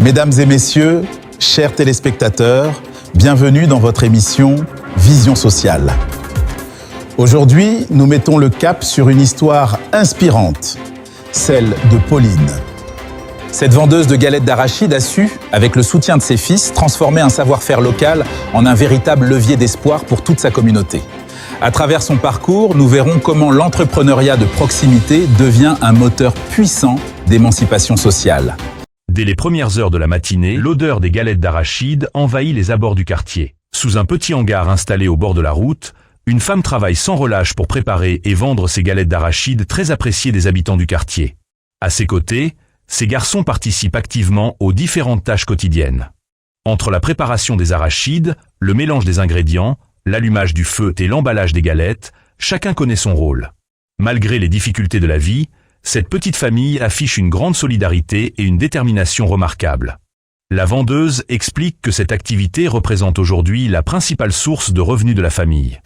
Mesdames et messieurs, chers téléspectateurs, bienvenue dans votre émission Vision sociale. Aujourd'hui, nous mettons le cap sur une histoire inspirante, celle de Pauline. Cette vendeuse de galettes d'arachide a su, avec le soutien de ses fils, transformer un savoir-faire local en un véritable levier d'espoir pour toute sa communauté. À travers son parcours, nous verrons comment l'entrepreneuriat de proximité devient un moteur puissant d'émancipation sociale. Dès les premières heures de la matinée, l'odeur des galettes d'arachide envahit les abords du quartier. Sous un petit hangar installé au bord de la route, une femme travaille sans relâche pour préparer et vendre ces galettes d'arachide très appréciées des habitants du quartier. À ses côtés, ces garçons participent activement aux différentes tâches quotidiennes. Entre la préparation des arachides, le mélange des ingrédients, l'allumage du feu et l'emballage des galettes, chacun connaît son rôle. Malgré les difficultés de la vie, cette petite famille affiche une grande solidarité et une détermination remarquable. La vendeuse explique que cette activité représente aujourd'hui la principale source de revenus de la famille.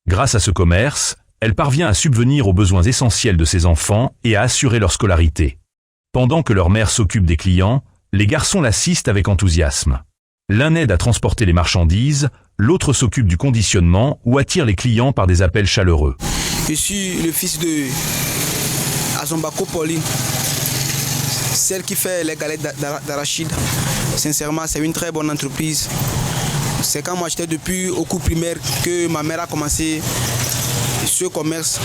Grâce à ce commerce, elle parvient à subvenir aux besoins essentiels de ses enfants et à assurer leur scolarité. Pendant que leur mère s'occupe des clients, les garçons l'assistent avec enthousiasme. L'un aide à transporter les marchandises, l'autre s'occupe du conditionnement ou attire les clients par des appels chaleureux. Je suis le fils de Azombako Pauline, celle qui fait les galettes d'arachide. Sincèrement, c'est une très bonne entreprise. C'est quand moi j'étais depuis au cours primaire que ma mère a commencé ce commerce.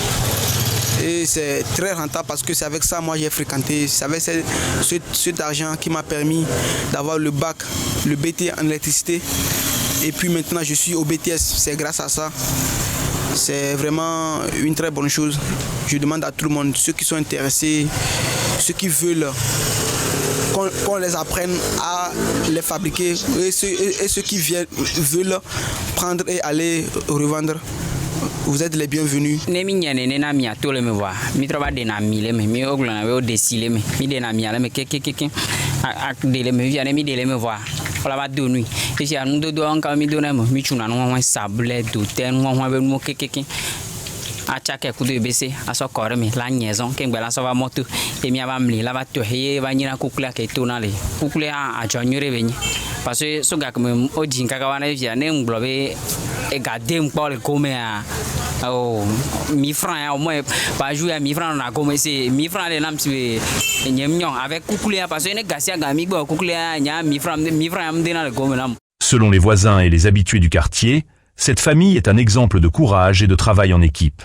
Et c'est très rentable parce que c'est avec ça moi j'ai fréquenté. C'est avec cet argent qui m'a permis d'avoir le bac, le BT en électricité. Et puis maintenant je suis au BTS, c'est grâce à ça. C'est vraiment une très bonne chose. Je demande à tout le monde, ceux qui sont intéressés, ceux qui veulent qu'on les apprenne à les fabriquer et ceux qui veulent prendre et aller revendre. Vous êtes les bienvenus. achake kudo bese aso kore mi la liaison ke ngbela so va moto e mi ava mli la va to he va nyina kukula ke to na le kukula a jonyore benyi parce que so ga comme odi nka ka wana via ne nglobe e ga dem pole comme a oh 1000 francs au moins pas jouer à 1000 francs na comme c'est 1000 francs les nam si nyem nyon avec kukula parce que ne gasia ga mi gbo kukula nya 1000 francs am de na le comme nam. Selon les voisins et les habitués du quartier, cette famille est un exemple de courage et de travail en équipe.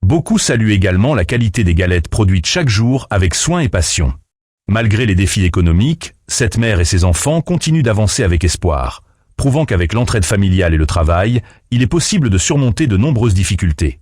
Beaucoup saluent également la qualité des galettes produites chaque jour avec soin et passion. Malgré les défis économiques, cette mère et ses enfants continuent d'avancer avec espoir, prouvant qu'avec l'entraide familiale et le travail, il est possible de surmonter de nombreuses difficultés.